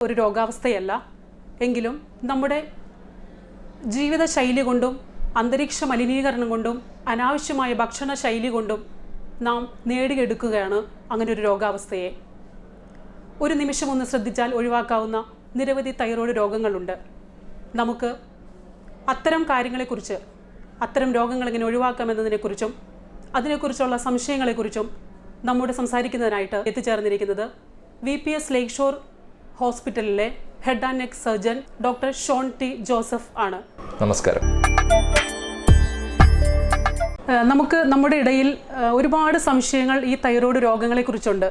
ഒരു രോഗാവസ്ഥയല്ല. എങ്കിലും നമ്മുടെ ജീവിതശൈലി കൊണ്ടും അന്തരീക്ഷ മലിനീകരണം കൊണ്ടും അനാവശ്യമായ ഭക്ഷണ ശൈലി കൊണ്ടും നാം നേടിയെടുക്കുകയാണ് അങ്ങനെ ഒരു രോഗാവസ്ഥയെ. ഒരു നിമിഷം ഒന്ന് ശ്രദ്ധിച്ചാൽ ഒഴിവാക്കാവുന്ന നിരവധി തൈറോയ്ഡ് രോഗങ്ങളുണ്ട്. നമുക്ക് അത്തരം കാര്യങ്ങളെക്കുറിച്ച്, അത്തരം രോഗങ്ങൾ എങ്ങനെ ഒഴിവാക്കാമെന്നതിനെക്കുറിച്ചും അതിനെക്കുറിച്ചുള്ള സംശയങ്ങളെക്കുറിച്ചും നമ്മോട് സംസാരിക്കുന്നതിനായിട്ട് എത്തിച്ചേർന്നിരിക്കുന്നത് VPS ലേക്ക് ഷോർ ഹോസ്പിറ്റലിലെ head and neck surgeon doctor Shone T Joseph ആണ്. നമസ്കാരം. നമുക്ക് നമ്മുടെ ഇടയിൽ ഒരുപാട് സംശയങ്ങൾ ഈ തൈറോയ്ഡ് രോഗങ്ങളെക്കുറിച്ചുണ്ട്.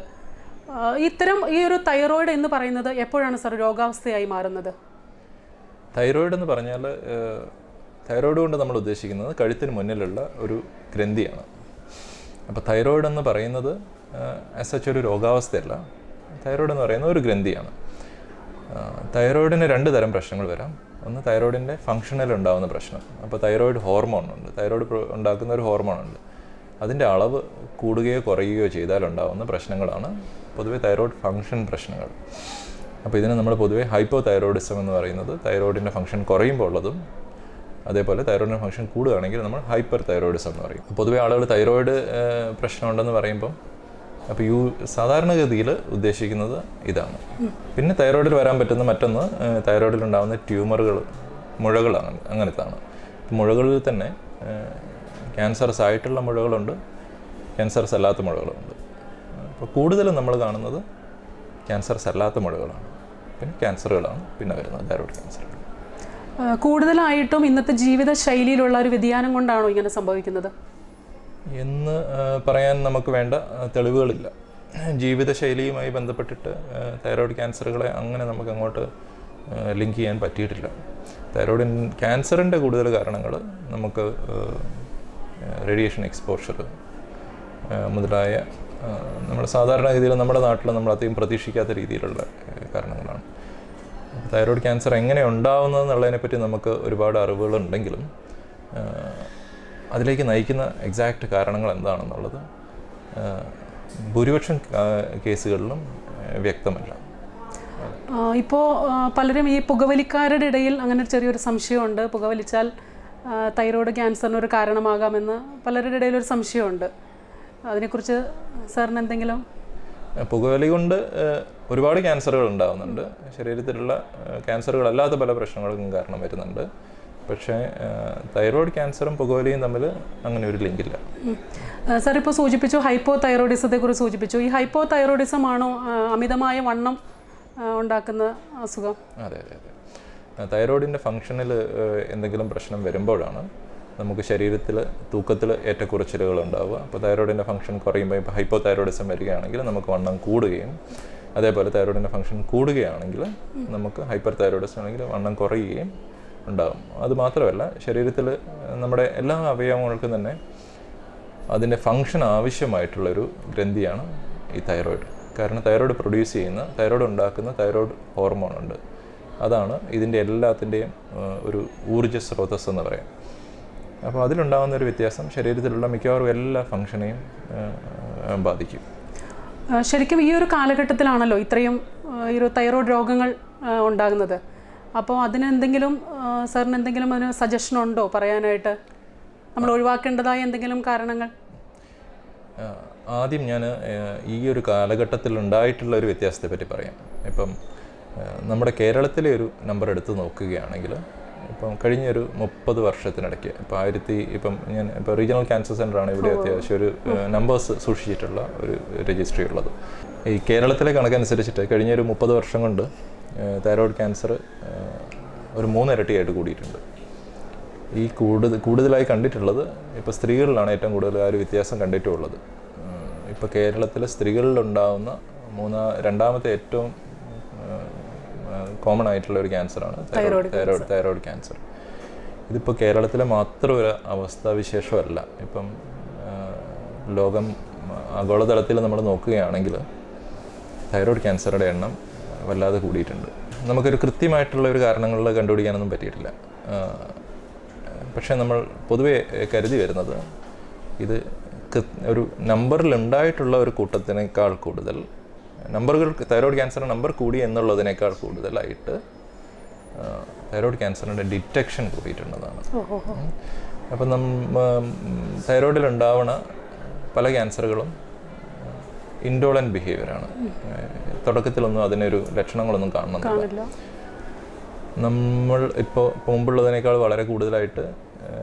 ഈ ഒരു തൈറോയ്ഡ് എന്ന് പറയുന്നത് എപ്പോഴാണ് സാർ രോഗാവസ്ഥയായി മാറുന്നത്? തൈറോയ്ഡ് എന്ന് പറഞ്ഞാൽ തൈറോയ്ഡ് കൊണ്ട് നമ്മൾ ഉദ്ദേശിക്കുന്നത് കഴുത്തിന് മുന്നിലുള്ള ഒരു ഗ്രന്ഥിയാണ്. അപ്പോൾ തൈറോയ്ഡ് എന്ന് പറയുന്നത് ഒരു രോഗാവസ്ഥയല്ല. തൈറോയ്ഡ് എന്ന് പറയുന്നത് ഒരു ഗ്രന്ഥിയാണ്. തൈറോയ്ഡിന് രണ്ട് തരം പ്രശ്നങ്ങൾ വരാം. ഒന്ന് തൈറോയ്ഡിൻ്റെ ഫങ്ഷനിൽ ഉണ്ടാകുന്ന പ്രശ്നം. അപ്പോൾ തൈറോയ്ഡ് ഹോർമോണുണ്ട്, തൈറോയ്ഡ് ഉണ്ടാക്കുന്ന ഒരു ഹോർമോണുണ്ട്. അതിൻ്റെ അളവ് കൂടുകയോ കുറയുകയോ ചെയ്താൽ ഉണ്ടാകുന്ന പ്രശ്നങ്ങളാണ് പൊതുവെ തൈറോയ്ഡ് ഫങ്ഷൻ പ്രശ്നങ്ങൾ. അപ്പോൾ ഇതിന് നമ്മൾ പൊതുവെ ഹൈപ്പോ തൈറോയിഡിസം എന്ന് പറയുന്നത് തൈറോയ്ഡിൻ്റെ ഫങ്ഷൻ കുറയുമ്പോൾ ഉള്ളതും, അതേപോലെ തൈറോയ്ഡിൻ്റെ ഫങ്ഷൻ കൂടുകയാണെങ്കിൽ നമ്മൾ ഹൈപ്പർ തൈറോയിഡിസം എന്ന് പറയും. പൊതുവെ ആളുകൾ തൈറോയ്ഡ് പ്രശ്നമുണ്ടെന്ന് പറയുമ്പം അപ്പോൾ സാധാരണഗതിയിൽ ഉദ്ദേശിക്കുന്നത് ഇതാണ്. പിന്നെ തൈറോയ്ഡിൽ വരാൻ പറ്റുന്ന മറ്റൊന്ന് തൈറോയ്ഡിലുണ്ടാകുന്ന ട്യൂമറുകൾ, മുഴകളാണ്. അങ്ങനത്താണ്. മുഴകളിൽ തന്നെ ക്യാൻസർസ് ആയിട്ടുള്ള മുഴകളുണ്ട്, ക്യാൻസർസ് അല്ലാത്ത മുഴകളുണ്ട്. അപ്പോൾ കൂടുതലും നമ്മൾ കാണുന്നത് ക്യാൻസർസ് അല്ലാത്ത മുഴകളാണ്. പിന്നെ ക്യാൻസറുകളാണ് പിന്നെ വരുന്നത്, തൈറോയ്ഡ് ക്യാൻസറുകൾ. കൂടുതലായിട്ടും ഇന്നത്തെ ജീവിതശൈലിയിലുള്ള ഒരു വ്യതിയാനം കൊണ്ടാണോ ഇങ്ങനെ സംഭവിക്കുന്നത് എന്ന് പറയാൻ നമുക്ക് വേണ്ട തെളിവുകളില്ല. ജീവിതശൈലിയുമായി ബന്ധപ്പെട്ടിട്ട് തൈറോയ്ഡ് ക്യാൻസറുകളെ അങ്ങനെ നമുക്ക് അങ്ങോട്ട് ലിങ്ക് ചെയ്യാൻ പറ്റിയിട്ടില്ല. തൈറോയ്ഡ് ക്യാൻസറിൻ്റെ കൂടുതൽ കാരണങ്ങൾ നമുക്ക് റേഡിയേഷൻ എക്സ്പോഷർ മുതലായ നമ്മൾ സാധാരണഗതിയിൽ നമ്മുടെ നാട്ടിൽ നമ്മൾ അധികം പ്രതീക്ഷിക്കാത്ത രീതിയിലുള്ള കാരണങ്ങളാണ്. തൈറോയ്ഡ് ക്യാൻസർ എങ്ങനെ ഉണ്ടാവുന്നതെന്നുള്ളതിനെപ്പറ്റി നമുക്ക് ഒരുപാട് അറിവുകളുണ്ടെങ്കിലും അതിലേക്ക് നയിക്കുന്ന എക്സാക്റ്റ് കാരണങ്ങൾ എന്താണെന്നുള്ളത് ഭൂരിപക്ഷം കേസുകളിലും വ്യക്തമല്ല. ഇപ്പോൾ പലരും ഈ പുകവലിക്കാരുടെ ഇടയിൽ അങ്ങനെ ചെറിയൊരു സംശയമുണ്ട്. പുകവലിച്ചാൽ തൈറോയ്ഡ് ക്യാൻസറിനൊരു കാരണമാകാമെന്ന് പലരുടെ ഇടയിലൊരു സംശയമുണ്ട്. അതിനെക്കുറിച്ച് സാറിന് എന്തെങ്കിലും? പുകവലി കൊണ്ട് ഒരുപാട് ക്യാൻസറുകൾ ഉണ്ടാകുന്നുണ്ട്. ശരീരത്തിലുള്ള ക്യാൻസറുകളല്ലാത്ത പല പ്രശ്നങ്ങൾക്കും കാരണം വരുന്നുണ്ട്. പക്ഷേ തൈറോയ്ഡ് ക്യാൻസറും പുകവലിയും തമ്മിൽ അങ്ങനെ ഒരു ലിങ്കില്ല. സാർ ഇപ്പോൾ സൂചിപ്പിച്ചു, ഹൈപ്പോ തൈറോയിഡിസത്തെക്കുറിച്ച് സൂചിപ്പിച്ചു. ഈ ഹൈപ്പോ തൈറോയിഡിസം ആണോ അമിതമായ വണ്ണം ഉണ്ടാക്കുന്ന അസുഖം? അതെ. തൈറോയ്ഡിൻ്റെ ഫങ്ഷനിൽ എന്തെങ്കിലും പ്രശ്നം വരുമ്പോഴാണ് നമുക്ക് ശരീരത്തിൽ തൂക്കത്തിൽ ഏറ്റക്കുറച്ചിലുകൾ ഉണ്ടാവുക. അപ്പോൾ തൈറോയ്ഡിൻ്റെ ഫങ്ഷൻ കുറയുമ്പോൾ, ഇപ്പോൾ ഹൈപ്പോ തൈറോയിഡിസം വരികയാണെങ്കിൽ നമുക്ക് വണ്ണം കൂടുകയും, അതേപോലെ തൈറോയ്ഡിൻ്റെ ഫങ്ഷൻ കൂടുകയാണെങ്കിൽ നമുക്ക് ഹൈപ്പർ തൈറോയിഡിസം ആണെങ്കിൽ വണ്ണം കുറയുകയും ഉണ്ടാകും. അതുമാത്രമല്ല, ശരീരത്തിൽ നമ്മുടെ എല്ലാ അവയവങ്ങൾക്കും തന്നെ അതിൻ്റെ ഫങ്ഷൻ ആവശ്യമായിട്ടുള്ളൊരു ഗ്രന്ഥിയാണ് ഈ തൈറോയ്ഡ്. കാരണം തൈറോയ്ഡ് പ്രൊഡ്യൂസ് ചെയ്യുന്ന, തൈറോയ്ഡ് ഉണ്ടാക്കുന്ന തൈറോയ്ഡ് ഹോർമോണുണ്ട്. അതാണ് ഇതിൻ്റെ എല്ലാത്തിൻ്റെയും ഒരു ഊർജ്ജ സ്രോതസ് എന്ന് പറയാം. അപ്പോൾ അതിലുണ്ടാകുന്ന ഒരു വ്യത്യാസം ശരീരത്തിലുള്ള മിക്കവാറും എല്ലാ ഫങ്ഷനെയും ബാധിക്കും. ശരിക്കും ഈ ഒരു കാലഘട്ടത്തിലാണല്ലോ ഇത്രയും ഈ ഒരു തൈറോയ്ഡ് രോഗങ്ങൾ ഉണ്ടാകുന്നത്. അപ്പോൾ അതിനെന്തെങ്കിലും സാറിന് എന്തെങ്കിലും ഒരു സജഷൻ ഉണ്ടോ പറയാനായിട്ട്? നമ്മൾ ഒഴിവാക്കേണ്ടതായ എന്തെങ്കിലും കാരണങ്ങൾ? ആദ്യം ഞാൻ ഈ ഒരു കാലഘട്ടത്തിൽ ഉണ്ടായിട്ടുള്ള ഒരു വ്യത്യാസത്തെ പറ്റി പറയാം. ഇപ്പം നമ്മുടെ കേരളത്തിലെ ഒരു നമ്പർ എടുത്ത് നോക്കുകയാണെങ്കിൽ, ഇപ്പം കഴിഞ്ഞൊരു 30 വർഷത്തിനിടയ്ക്ക് ഇപ്പം ഞാൻ റീജിയണൽ ക്യാൻസർ സെൻ്ററാണ് ഇവിടെ അത്യാവശ്യം ഒരു നമ്പേഴ്സ് സൂക്ഷിച്ചിട്ടുള്ള ഒരു രജിസ്ട്രി ഉള്ളത്. ഈ കേരളത്തിലെ കണക്കനുസരിച്ചിട്ട് കഴിഞ്ഞൊരു 30 വർഷം കൊണ്ട് തൈറോയ്ഡ് ക്യാൻസർ ഒരു 3 ഇരട്ടിയായിട്ട് കൂടിയിട്ടുണ്ട്. ഈ കൂടുതലായി കണ്ടിട്ടുള്ളത് ഇപ്പോൾ സ്ത്രീകളിലാണ് ഏറ്റവും കൂടുതൽ ആ ഒരു വ്യത്യാസം കണ്ടിട്ടുള്ളത്. ഇപ്പോൾ കേരളത്തിലെ സ്ത്രീകളിലുണ്ടാകുന്ന രണ്ടാമത്തെ ഏറ്റവും കോമൺ ആയിട്ടുള്ള ഒരു ക്യാൻസറാണ് തൈറോയ്ഡ് ക്യാൻസർ. ഇതിപ്പോൾ കേരളത്തിലെ മാത്രം ഒരു അവസ്ഥാവിശേഷമല്ല. ഇപ്പം ലോകം ആഗോളതലത്തിൽ നമ്മൾ നോക്കുകയാണെങ്കിൽ തൈറോയ്ഡ് ക്യാൻസറുടെ എണ്ണം വല്ലാതെ കൂടിയിട്ടുണ്ട്. നമുക്കൊരു കൃത്യമായിട്ടുള്ള ഒരു കാരണങ്ങളിൽ കണ്ടുപിടിക്കാനൊന്നും പറ്റിയിട്ടില്ല. പക്ഷേ നമ്മൾ പൊതുവെ കരുതി വരുന്നത് ഇത് ഒരു നമ്പറിൽ ഉണ്ടായിട്ടുള്ള ഒരു കൂട്ടത്തിനേക്കാൾ കൂടുതൽ തൈറോയ്ഡ് ക്യാൻസറിൻ്റെ നമ്പർ കൂടി എന്നുള്ളതിനേക്കാൾ കൂടുതലായിട്ട് തൈറോയ്ഡ് ക്യാൻസറിൻ്റെ ഡിറ്റക്ഷൻ കൂടിയിട്ടുള്ളതാണ്. അപ്പം തൈറോയ്ഡിലുണ്ടാവുന്ന പല ക്യാൻസറുകളും ഇൻഡോളൻ്റ് ബിഹേവിയറാണ്. തുടക്കത്തിലൊന്നും അതിനൊരു ലക്ഷണങ്ങളൊന്നും കാണുന്നില്ല. നമ്മൾ ഇപ്പോൾ മുമ്പുള്ളതിനേക്കാൾ വളരെ കൂടുതലായിട്ട്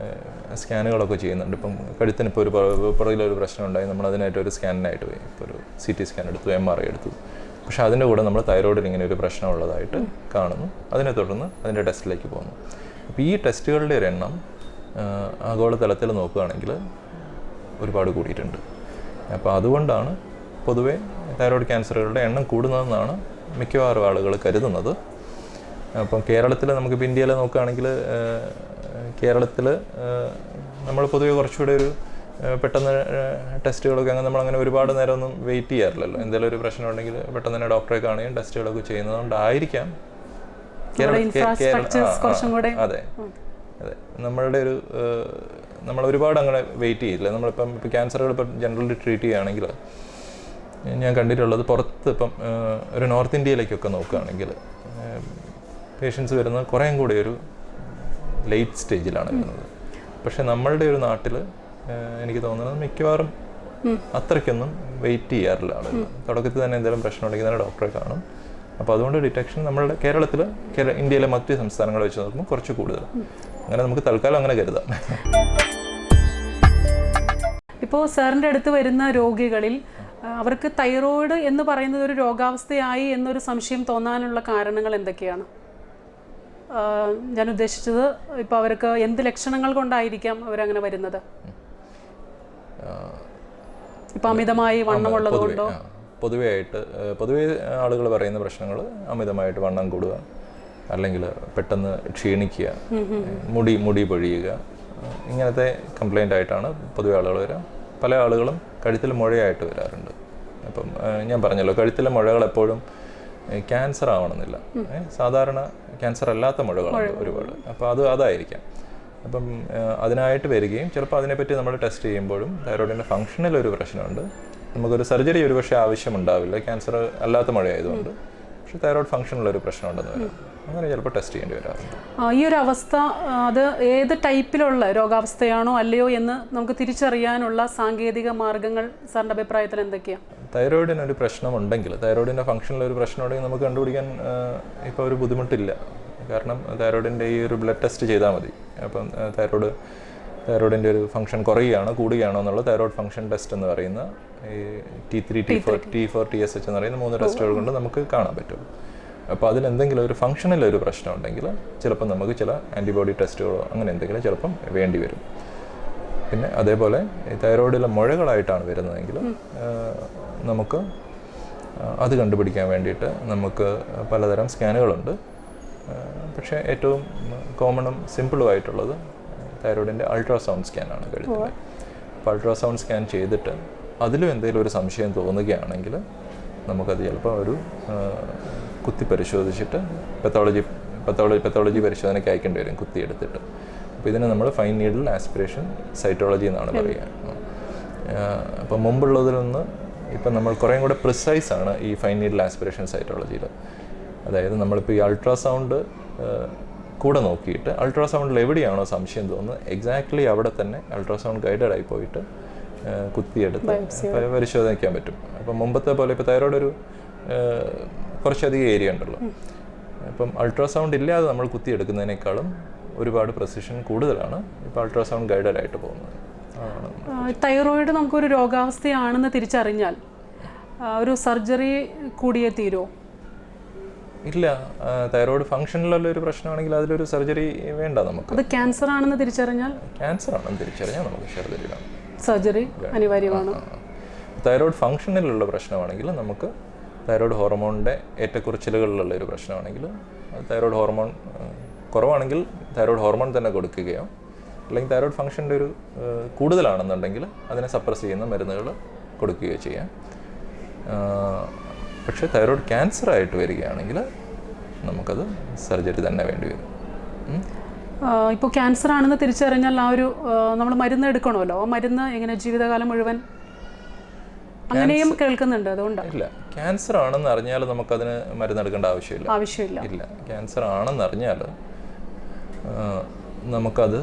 സ്കാനുകളൊക്കെ ചെയ്യുന്നുണ്ട്. ഇപ്പം കഴുത്തിനിപ്പോൾ ഒരു പുറകിലൊരു പ്രശ്നം ഉണ്ടായി, നമ്മൾ അതിനായിട്ട് ഒരു സ്കാനിനായിട്ട് പോയി. ഇപ്പോൾ ഒരു CT സ്കാൻ എടുത്തു, MRI എടുത്തു. പക്ഷെ അതിൻ്റെ കൂടെ നമ്മൾ തൈറോയ്ഡിൽ ഇങ്ങനെ ഒരു പ്രശ്നമുള്ളതായിട്ട് കാണുന്നു. അതിനെ തുടർന്ന് അതിൻ്റെ ടെസ്റ്റിലേക്ക് പോകുന്നു. അപ്പോൾ ഈ ടെസ്റ്റുകളുടെ ഒരു എണ്ണം ആഗോളതലത്തിൽ നോക്കുകയാണെങ്കിൽ ഒരുപാട് കൂടിയിട്ടുണ്ട്. അപ്പോൾ അതുകൊണ്ടാണ് പൊതുവെ തൈറോയ്ഡ് ക്യാൻസറുകളുടെ എണ്ണം കൂടുന്നതെന്നാണ് മിക്കവാറും ആളുകൾ കരുതുന്നത്. അപ്പം കേരളത്തിൽ നമുക്കിപ്പോൾ ഇന്ത്യയിൽ നോക്കുകയാണെങ്കിൽ കേരളത്തിൽ നമ്മൾ പൊതുവെ കുറച്ചുകൂടെ ഒരു പെട്ടെന്ന് ടെസ്റ്റുകളൊക്കെ നമ്മളങ്ങനെ ഒരുപാട് നേരമൊന്നും വെയിറ്റ് ചെയ്യാറില്ലല്ലോ. എന്തെങ്കിലും ഒരു പ്രശ്നം ഉണ്ടെങ്കിൽ പെട്ടെന്ന് തന്നെ ഡോക്ടറെ കാണുകയും ടെസ്റ്റുകളൊക്കെ ചെയ്യുന്നതുകൊണ്ടായിരിക്കാം അതെ അതെ നമ്മളുടെ ഒരു നമ്മൾ ഒരുപാട് അങ്ങനെ വെയിറ്റ് ചെയ്യില്ല. നമ്മളിപ്പം ഇപ്പോൾ ക്യാൻസറുകൾ ഇപ്പം ജനറലി ട്രീറ്റ് ചെയ്യുകയാണെങ്കിൽ ഞാൻ കണ്ടിട്ടുള്ളത് പുറത്ത് ഇപ്പം ഒരു നോർത്ത് ഇന്ത്യയിലേക്കൊക്കെ നോക്കുകയാണെങ്കിൽ പേഷ്യൻസ് വരുന്നത് കുറേയും കൂടി ഒരു ലേറ്റ് സ്റ്റേജിലാണ് വരുന്നത്. പക്ഷെ നമ്മളുടെ ഒരു നാട്ടിൽ എനിക്ക് തോന്നുന്നത് മിക്കവാറും അത്രയ്ക്കൊന്നും വെയിറ്റ് ചെയ്യാറില്ല ആളുകൾ. തുടക്കത്തിൽ തന്നെ എന്തെങ്കിലും പ്രശ്നം ഉണ്ടെങ്കിൽ തന്നെ ഡോക്ടറെ കാണും. അപ്പോൾ അതുകൊണ്ട് ഡിറ്റക്ഷൻ നമ്മളുടെ കേരളത്തിൽ ഇന്ത്യയിലെ മറ്റ് സംസ്ഥാനങ്ങളെ വെച്ച് നോക്കുമ്പോൾ കുറച്ച് കൂടുതൽ. അങ്ങനെ നമുക്ക് തൽക്കാലം അങ്ങനെ കരുതാം. ഇപ്പോൾ സാറിൻ്റെ അടുത്ത് വരുന്ന രോഗികളിൽ അവർക്ക് തൈറോയിഡ് എന്ന് പറയുന്നത് ഒരു രോഗാവസ്ഥയായി എന്നൊരു സംശയം തോന്നാനുള്ള കാരണങ്ങൾ എന്തൊക്കെയാണ്? ഞാൻ ഉദ്ദേശിച്ചത് ഇപ്പോൾ അവർക്ക് എന്ത് ലക്ഷണങ്ങൾ കൊണ്ടായിരിക്കാം അവരങ്ങനെ വരുന്നത്? ഇപ്പോൾ അമിതമായി വണ്ണമുള്ളത് കൊണ്ടോ? പൊതുവെ ആളുകൾ പറയുന്ന പ്രശ്നങ്ങൾ അമിതമായിട്ട് വണ്ണം കൂടുക, അല്ലെങ്കിൽ പെട്ടെന്ന് ക്ഷീണിക്കുക, മുടി പൊഴിയുക, ഇങ്ങനത്തെ കംപ്ലൈൻ്റ് ആയിട്ടാണ് പൊതുവെ ആളുകൾ വരിക. പല ആളുകളും കഴുത്തിൽ മുഴയായിട്ട് വരാറുണ്ട്. അപ്പം ഞാൻ പറഞ്ഞല്ലോ, കഴുത്തിലെ മുഴകൾ എപ്പോഴും ക്യാൻസർ ആവണമെന്നില്ല. സാധാരണ ക്യാൻസർ അല്ലാത്ത മുഴകളുണ്ട് ഒരുപാട്. അപ്പോൾ അതായിരിക്കാം. അപ്പം അതിനായിട്ട് വരികയും ചിലപ്പോൾ അതിനെപ്പറ്റി നമ്മൾ ടെസ്റ്റ് ചെയ്യുമ്പോഴും തൈറോയിഡിൻ്റെ ഫംഗ്ഷനിലൊരു പ്രശ്നമുണ്ട്. നമുക്കൊരു സർജറി ഒരുപക്ഷെ ആവശ്യമുണ്ടാവില്ല ക്യാൻസർ അല്ലാത്ത മുഴയായതുകൊണ്ട്. പക്ഷേ തൈറോയിഡ് ഫംഗ്ഷനിലൊരു പ്രശ്നമുണ്ടെന്ന് വരാം. അങ്ങനെ ചിലപ്പോൾ ടെസ്റ്റ് ചെയ്യേണ്ടി വരാറുണ്ട്. ഈ ഒരു അവസ്ഥ അത് ഏത് ടൈപ്പിലുള്ള രോഗാവസ്ഥയാണോ അല്ലയോ എന്ന് നമുക്ക് തിരിച്ചറിയാനുള്ള സാങ്കേതിക മാർഗങ്ങൾ സാറിൻ്റെ അഭിപ്രായത്തിൽ എന്തൊക്കെയാണ്? തൈറോയിഡിനൊരു പ്രശ്നമുണ്ടെങ്കിൽ, തൈറോയിഡിൻ്റെ ഫംഗ്ഷനിലൊരു പ്രശ്നമുണ്ടെങ്കിൽ നമുക്ക് കണ്ടുപിടിക്കാൻ ഇപ്പോൾ ഒരു ബുദ്ധിമുട്ടില്ല. കാരണം തൈറോയിഡിൻ്റെ ഈ ഒരു ബ്ലഡ് ടെസ്റ്റ് ചെയ്താൽ മതി. അപ്പം തൈറോയിഡിൻ്റെ ഒരു ഫംഗ്ഷൻ കുറയുകയാണോ കൂടുകയാണോ എന്നുള്ള തൈറോയിഡ് ഫംഗ്ഷൻ ടെസ്റ്റ് എന്ന് പറയുന്ന ഈ T3, T4, TSH എന്ന് പറയുന്ന 3 ടെസ്റ്റുകൾ കൊണ്ട് നമുക്ക് കാണാൻ പറ്റും. അപ്പോൾ അതിലെന്തെങ്കിലും ഒരു ഫംഗ്ഷനിലൊരു പ്രശ്നം ഉണ്ടെങ്കിൽ ചിലപ്പോൾ നമുക്ക് ചില ആൻറ്റിബോഡി ടെസ്റ്റുകളോ അങ്ങനെ എന്തെങ്കിലും ചിലപ്പം വേണ്ടി വരും. പിന്നെ അതേപോലെ തൈറോയിഡിലെ മുഴകളായിട്ടാണ് വരുന്നതെങ്കിൽ നമുക്ക് അത് കണ്ടുപിടിക്കാൻ വേണ്ടിയിട്ട് നമുക്ക് പലതരം സ്കാനുകളുണ്ട്. പക്ഷേ ഏറ്റവും കോമണും സിമ്പിളുമായിട്ടുള്ളത് തൈറോയിഡിൻ്റെ അൾട്രാസൗണ്ട് സ്കാനാണ് കഴുത്തിൽ. അപ്പോൾ അൾട്രാസൗണ്ട് സ്കാൻ ചെയ്തിട്ട് അതിലും എന്തെങ്കിലും ഒരു സംശയം തോന്നുകയാണെങ്കിൽ നമുക്കത് ചിലപ്പോൾ ഒരു കുത്തി പരിശോധിച്ചിട്ട് പെത്തോളജി പരിശോധനയ്ക്ക് അയക്കേണ്ടി വരും, കുത്തിയെടുത്തിട്ട്. അപ്പോൾ ഇതിനെ നമ്മൾ ഫൈൻ നീഡിൽ ആസ്പിറേഷൻ സൈറ്റോളജി എന്നാണ് പറയുക. അപ്പോൾ മുമ്പുള്ളതിൽ നിന്ന് ഇപ്പം നമ്മൾ കുറേയും കൂടെ പ്രിസൈസാണ് ഈ ഫൈൻ നീഡിൽ ആസ്പിറേഷൻ സൈറ്റോളജിയിൽ. അതായത് നമ്മളിപ്പോൾ ഈ അൾട്രാസൗണ്ട് കൂടെ നോക്കിയിട്ട് അൾട്രാസൗണ്ടിൽ എവിടെയാണോ സംശയം തോന്നുന്നത് എക്സാക്ട്ലി അവിടെ തന്നെ അൾട്രാസൗണ്ട് ഗൈഡഡായി പോയിട്ട് കുത്തിയെടുത്ത് പരിശോധിക്കാൻ പറ്റും. അപ്പം മുമ്പത്തെ പോലെ ഇപ്പോൾ തൈറോയ്ഡ് ഒരു കുറച്ചധികം ഏരിയ ഉണ്ടല്ലോ. അപ്പം അൾട്രാസൗണ്ട് ഇല്ലാതെ നമ്മൾ കുത്തിയെടുക്കുന്നതിനേക്കാളും ഒരുപാട് പ്രസിഷൻ കൂടുതലാണ് ഇപ്പോൾ അൾട്രാസൗണ്ട് ഗൈഡഡ് ആയിട്ട് പോകുന്നത്. തൈറോയിഡ് നമുക്കൊരു രോഗാവസ്ഥയാണെന്ന് തിരിച്ചറിഞ്ഞാൽ ഒരു സർജറി കൂടിയേ തീരുമോ? ഇല്ല, തൈറോയിഡ് ഫംഗ്ഷനിലുള്ള ഒരു പ്രശ്നമാണെങ്കിൽ അതിലൊരു സർജറി വേണ്ട നമുക്ക്. അത് ക്യാൻസർ ആണെന്ന് തിരിച്ചറിഞ്ഞാൽ നമുക്ക് സർജറി അനിവാര്യമാണ്. തൈറോയിഡ് ഫംഗ്ഷനിലുള്ള പ്രശ്നമാണെങ്കിൽ നമുക്ക് തൈറോയിഡ് ഹോർമോണിൻ്റെ ഏറ്റക്കുറച്ചിലുകളിലുള്ള ഒരു പ്രശ്നമാണെങ്കിൽ തൈറോയിഡ് ഹോർമോൺ കുറവാണെങ്കിൽ തൈറോയിഡ് ഹോർമോൺ തന്നെ കൊടുക്കുകയോ അല്ലെങ്കിൽ തൈറോയിഡ് ഫംഗ്ഷൻ്റെ ഒരു കൂടുതലാണെന്നുണ്ടെങ്കിൽ അതിനെ സപ്രസ് ചെയ്യുന്ന മരുന്നുകൾ കൊടുക്കുകയോ ചെയ്യാം. പക്ഷേ തൈറോയിഡ് ക്യാൻസർ ആയിട്ട് വരികയാണെങ്കിൽ നമുക്കത് സർജറി തന്നെ വേണ്ടി വരും. ഇപ്പോൾ ക്യാൻസർ ആണെന്ന് തിരിച്ചറിഞ്ഞാൽ ആ ഒരു നമ്മൾ മരുന്ന് എടുക്കണമല്ലോ. ആ മരുന്ന് എങ്ങനെ ജീവിതകാലം മുഴുവൻ അങ്ങനെയും കേൾക്കുന്നുണ്ട്. അതുകൊണ്ടാണ് ഇല്ല, ക്യാൻസർ ആണെന്ന് അറിഞ്ഞാൽ നമുക്കതിന് മരുന്നെടുക്കേണ്ട ആവശ്യമില്ല. ഇല്ല, ക്യാൻസർ ആണെന്ന് അറിഞ്ഞാൽ നമുക്കത്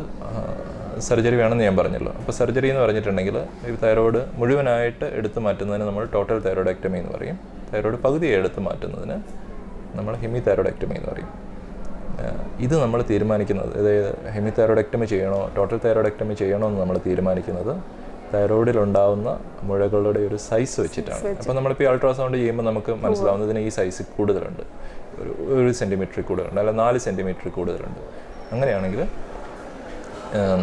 സർജറി വേണമെന്ന് ഞാൻ പറഞ്ഞല്ലോ. അപ്പോൾ സർജറി എന്ന് പറഞ്ഞിട്ടുണ്ടെങ്കിൽ ഈ തൈറോയ്ഡ് മുഴുവനായിട്ട് എടുത്തു മാറ്റുന്നതിന് നമ്മൾ ടോട്ടൽ തൈറോയ്ഡക്ടമി എന്ന് പറയും. തൈറോയ്ഡ് പകുതിയെ എടുത്ത് മാറ്റുന്നതിന് നമ്മൾ ഹെമി തൈറോയ്ഡക്ടമി എന്ന് പറയും. ഇത് നമ്മൾ തീരുമാനിക്കുന്നത്, അതായത് ഹെമി തൈറോയ്ഡക്ടമി ചെയ്യണോ ടോട്ടൽ തൈറോയ്ഡക്ടമി ചെയ്യണോ എന്ന് നമ്മൾ തീരുമാനിക്കുന്നത് തൈറോയ്ഡിലുണ്ടാവുന്ന മുഴകളുടെ ഒരു സൈസ് വെച്ചിട്ടാണ്. അപ്പോൾ നമ്മളിപ്പോൾ അൾട്രാസൗണ്ട് ചെയ്യുമ്പോൾ നമുക്ക് മനസ്സിലാവുന്നതിന് ഈ സൈസ് കൂടുതലുണ്ട്, 1 സെൻറ്റിമീറ്ററിൽ കൂടുതലുണ്ട്, അല്ല 4 സെൻറ്റിമീറ്ററിൽ കൂടുതലുണ്ട്. അങ്ങനെയാണെങ്കിൽ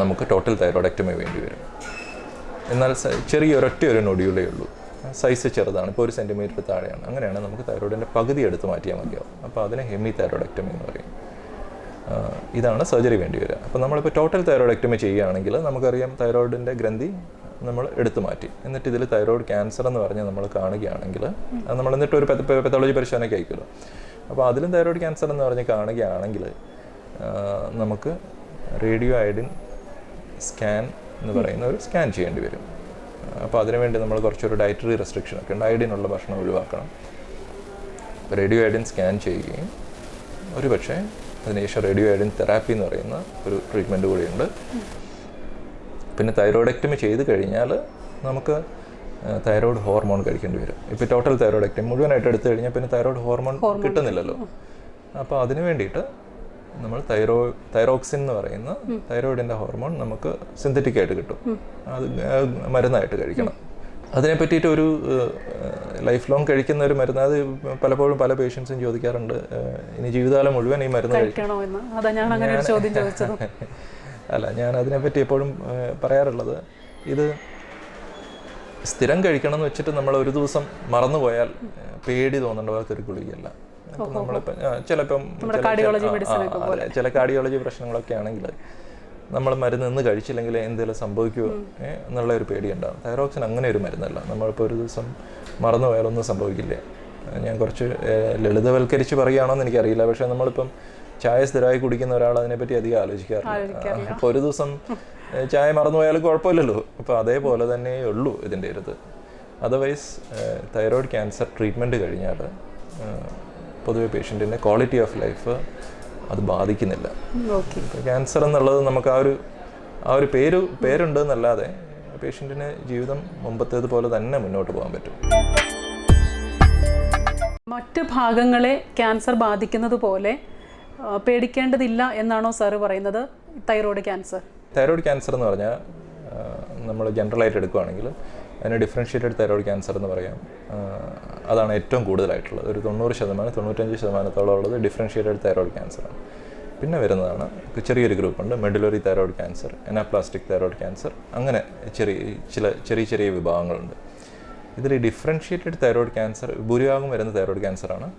നമുക്ക് ടോട്ടൽ തൈറോയ്ഡക്ടമി വേണ്ടി വരും. എന്നാൽ ഒരൊറ്റ ഒരു നൊഡ്യൂളേ ഉള്ളൂ, സൈസ് ചെറുതാണ്, ഇപ്പോൾ 1 സെൻറ്റിമീറ്റർ താഴെയാണ്. അങ്ങനെയാണെങ്കിൽ നമുക്ക് തൈറോയിഡിൻ്റെ പകുതി എടുത്ത് മാറ്റിയാൽ മതിയാവും. അപ്പോൾ അതിനെ ഹെമി തൈറോയ്ഡക്ടമി എന്ന് പറയും. ഇതാണ് സർജറി വേണ്ടി വരിക. അപ്പോൾ നമ്മളിപ്പോൾ ടോട്ടൽ തൈറോയ്ഡക്ടമി ചെയ്യുകയാണെങ്കിൽ നമുക്കറിയാം തൈറോയിഡിൻ്റെ ഗ്രന്ഥി നമ്മൾ എടുത്തു മാറ്റി, എന്നിട്ട് ഇതിൽ തൈറോയ്ഡ് ക്യാൻസർ എന്ന് പറഞ്ഞ് നമ്മൾ കാണുകയാണെങ്കിൽ അത് നമ്മൾ എന്നിട്ട് ഒരു പെത്തോളജി പരിശോധനയ്ക്ക് അയക്കുമല്ലോ. അപ്പോൾ അതിലും തൈറോയ്ഡ് ക്യാൻസർ എന്ന് പറഞ്ഞ് കാണുകയാണെങ്കിൽ നമുക്ക് റേഡിയോ അയഡിൻ സ്കാൻ എന്ന് പറയുന്ന ഒരു സ്കാൻ ചെയ്യേണ്ടി വരും. അപ്പോൾ അതിനുവേണ്ടി നമ്മൾ കുറച്ചൊരു ഡയറ്ററി റെസ്ട്രിക്ഷൻ ഒക്കെ ഉണ്ട്, അയഡിനുള്ള ഭക്ഷണം ഒഴിവാക്കണം. റേഡിയോ അയഡിൻ സ്കാൻ ചെയ്യുകയും ഒരുപക്ഷെ അതിനുശേഷം റേഡിയോ അയഡിൻ തെറാപ്പി എന്ന് പറയുന്ന ഒരു ട്രീറ്റ്മെൻറ്റ് കൂടിയുണ്ട്. പിന്നെ തൈറോയ്ഡക്ടമി ചെയ്ത് കഴിഞ്ഞാൽ നമുക്ക് തൈറോയ്ഡ് ഹോർമോൺ കഴിക്കേണ്ടി വരും. ഇപ്പോൾ ടോട്ടൽ തൈറോയ്ഡക്ടമി മുഴുവനായിട്ട് എടുത്തു കഴിഞ്ഞാൽ പിന്നെ തൈറോയ്ഡ് ഹോർമോൺ കിട്ടുന്നില്ലല്ലോ. അപ്പോൾ അതിന് വേണ്ടിയിട്ട് നമ്മൾ തൈറോക്സിൻ എന്ന് പറയുന്ന തൈറോയിഡിൻ്റെ ഹോർമോൺ നമുക്ക് സിന്തറ്റിക് ആയിട്ട് കിട്ടും, അത് മരുന്നായിട്ട് കഴിക്കണം. അതിനെ പറ്റിയിട്ട് ഒരു ലൈഫ് ലോങ് കഴിക്കുന്ന ഒരു മരുന്ന്, അത് പലപ്പോഴും പല പേഷ്യൻസും ചോദിക്കാറുണ്ട്, ഇനി ജീവിതകാലം മുഴുവൻ ഈ മരുന്ന് കഴിക്കണോ എന്ന്. അല്ല, ഞാൻ അതിനെപ്പറ്റി എപ്പോഴും പറയാറുള്ളത്, ഇത് സ്ഥിരം കഴിക്കണം എന്ന് വെച്ചിട്ട് നമ്മൾ ഒരു ദിവസം മറന്നുപോയാൽ പേടി തോന്നേണ്ട പോലത്തെ ഒരു ഗുളികയല്ല. നമ്മളിപ്പോൾ ചിലപ്പം ചില കാർഡിയോളജി പ്രശ്നങ്ങളൊക്കെ ആണെങ്കിൽ നമ്മൾ മരുന്ന് നിന്ന് കഴിച്ചില്ലെങ്കിൽ എന്തെങ്കിലും സംഭവിക്കുമോ എന്നുള്ള ഒരു പേടിയുണ്ടാകും. തൈറോക്സിൻ അങ്ങനെ ഒരു മരുന്നല്ല. നമ്മളിപ്പോൾ ഒരു ദിവസം മറന്നു പോയാലൊന്നും സംഭവിക്കില്ല. ഞാൻ കുറച്ച് ലളിതവൽക്കരിച്ച് പറയുകയാണോന്ന് എനിക്കറിയില്ല, പക്ഷേ നമ്മളിപ്പം ചായ സ്ഥിരമായി കുടിക്കുന്ന ഒരാൾ അതിനെപ്പറ്റി അധികം ആലോചിക്കാറില്ല. അപ്പോൾ ഒരു ദിവസം ചായ മറന്നു പോയാലും കുഴപ്പമില്ലല്ലോ. അപ്പോൾ അതേപോലെ തന്നെ ഉള്ളൂ ഇതിൻ്റെ ഒരു അതർവൈസ് തൈറോയ്ഡ് ക്യാൻസർ ട്രീറ്റ്മെൻറ്റ് കഴിഞ്ഞാൽ പൊതുവെ പേഷ്യൻറ്റിൻ്റെ ക്വാളിറ്റി ഓഫ് ലൈഫ് അത് ബാധിക്കുന്നില്ല. ക്യാൻസർ എന്നുള്ളത് നമുക്ക് ആ ഒരു പേരുണ്ട് എന്നല്ലാതെ പേഷ്യൻറ്റിന് ജീവിതം മുമ്പത്തേതുപോലെ തന്നെ മുന്നോട്ട് പോകാൻ പറ്റും. മറ്റ് ഭാഗങ്ങളെ ക്യാൻസർ ബാധിക്കുന്നത് പോലെ പേടിക്കേണ്ടതില്ല എന്നാണോ സാറ് പറയുന്നത്? തൈറോയ്ഡ് ക്യാൻസർ എന്ന് പറഞ്ഞാൽ നമ്മൾ ജനറലായിട്ട് എടുക്കുകയാണെങ്കിൽ അതിന് ഡിഫറൻഷ്യേറ്റഡ് തൈറോയ്ഡ് ക്യാൻസർ എന്ന് പറയാം. അതാണ് ഏറ്റവും കൂടുതലായിട്ടുള്ളത്. ഒരു 90%, 95% ഉള്ളത് ഡിഫറൻഷ്യേറ്റഡ് തൈറോയ്ഡ് ക്യാൻസറാണ്. പിന്നെ വരുന്നതാണ് ചെറിയൊരു ഗ്രൂപ്പുണ്ട്, medullary thyroid cancer, anaplastic thyroid cancer, അങ്ങനെ ചെറിയ വിഭാഗങ്ങളുണ്ട്. ഇതിൽ ഡിഫറൻഷ്യേറ്റഡ് തൈറോയ്ഡ് ക്യാൻസർ ഭൂരിഭാഗം വരുന്ന തൈറോയ്ഡ് ക്യാൻസറാണ്.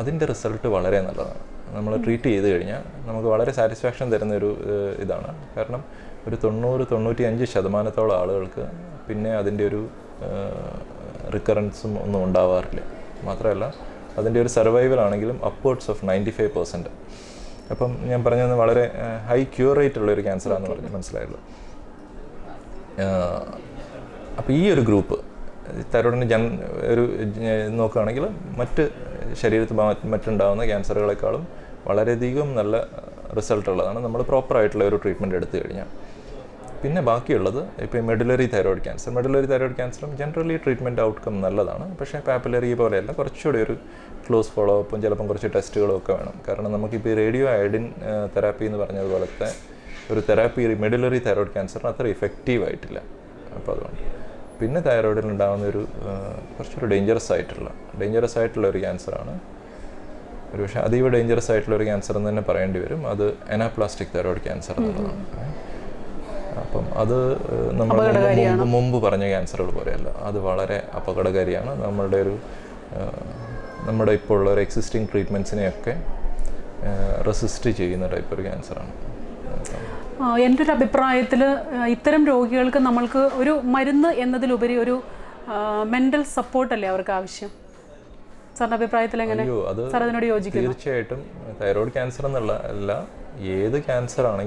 അതിൻ്റെ റിസൾട്ട് വളരെ നല്ലതാണ്. നമ്മൾ ട്രീറ്റ് ചെയ്ത് കഴിഞ്ഞാൽ നമുക്ക് വളരെ സാറ്റിസ്ഫാക്ഷൻ തരുന്നൊരു ഇതാണ്. കാരണം ഒരു 90-95% ആളുകൾക്ക് പിന്നെ അതിൻ്റെ ഒരു റിക്കറൻസും ഒന്നും ഉണ്ടാവാറില്ല. മാത്രമല്ല അതിൻ്റെ ഒരു സർവൈവൽ ആണെങ്കിലും അപ്വേർഡ്സ് ഓഫ് 95%. അപ്പം ഞാൻ പറഞ്ഞത് വളരെ ഹൈ ക്യൂർ റേറ്റ് ഉള്ളൊരു ക്യാൻസറാണെന്ന് പറഞ്ഞ് മനസ്സിലായല്ലോ. അപ്പോൾ ഈ ഒരു ഗ്രൂപ്പ് തൈറോയിഡിന് നോക്കുകയാണെങ്കിൽ മറ്റ് ശരീരത്തിൽ മറ്റുണ്ടാകുന്ന ക്യാൻസറുകളെക്കാളും വളരെയധികം നല്ല റിസൾട്ട് ഉള്ളതാണ് നമ്മൾ പ്രോപ്പറായിട്ടുള്ള ഒരു ട്രീറ്റ്മെൻറ്റ് എടുത്തു കഴിഞ്ഞാൽ. പിന്നെ ബാക്കിയുള്ളത് ഇപ്പോൾ മെഡുലറി തൈറോയ്ഡ് ക്യാൻസറും ജനറലി ട്രീറ്റ്മെൻറ്റ് ഔട്ട്കം നല്ലതാണ്. പക്ഷേ പാപ്പുലറി പോലെയല്ല, കുറച്ചുകൂടി ഒരു ക്ലോസ് ഫോളോ അപ്പും ചിലപ്പം കുറച്ച് ടെസ്റ്റുകളും ഒക്കെ വേണം. കാരണം നമുക്കിപ്പോൾ ഈ റേഡിയോ അയഡിൻ തെറാപ്പി എന്ന് പറഞ്ഞതുപോലത്തെ ഒരു തെറാപ്പി മെഡുലറി തൈറോയ്ഡ് ക്യാൻസറിന് അത്ര ഇഫക്റ്റീവായിട്ടില്ല. അപ്പോൾ അതുകൊണ്ട് പിന്നെ തൈറോയിഡിൽ ഉണ്ടാകുന്ന ഒരു കുറച്ചൊരു ഡേഞ്ചറസ് ആയിട്ടുള്ള ഒരു ക്യാൻസറാണ്. ഒരു പക്ഷേ അതീവ ഡേഞ്ചറസ് ആയിട്ടുള്ള ഒരു ക്യാൻസർ എന്ന് തന്നെ പറയേണ്ടി വരും. അത് എനാപ്ലാസ്റ്റിക് തൈറോയ്ഡ് ക്യാൻസർ എന്നുള്ളതാണ്. അപ്പം അത് നമ്മൾ മുമ്പ് പറഞ്ഞ ക്യാൻസറുകൾ പോലെയല്ല, അത് വളരെ അപകടകാരിയാണ്. നമ്മുടെ ഇപ്പോൾ ഉള്ള ഒരു എക്സിസ്റ്റിംഗ് ട്രീറ്റ്മെൻറ്റ്സിനെയൊക്കെ റെസിസ്റ്റ് ചെയ്യുന്ന ടൈപ്പ് ഒരു ക്യാൻസറാണ്. എൻ്റെ ഒരു അഭിപ്രായത്തിൽ ഇത്തരം രോഗികൾക്ക് നമ്മൾക്ക് ഒരു മരുന്ന് എന്നതിലുപരി ഒരു മെൻ്റൽ സപ്പോർട്ടല്ലേ അവർക്ക് ആവശ്യം? സാറിൻ്റെ അഭിപ്രായത്തിൽ എങ്ങനെ? തീർച്ചയായിട്ടും തൈറോയ്ഡ് ക്യാൻസർ എന്നുള്ള അല്ല, ഏത് ക്യാൻസർ ആണെങ്കിലും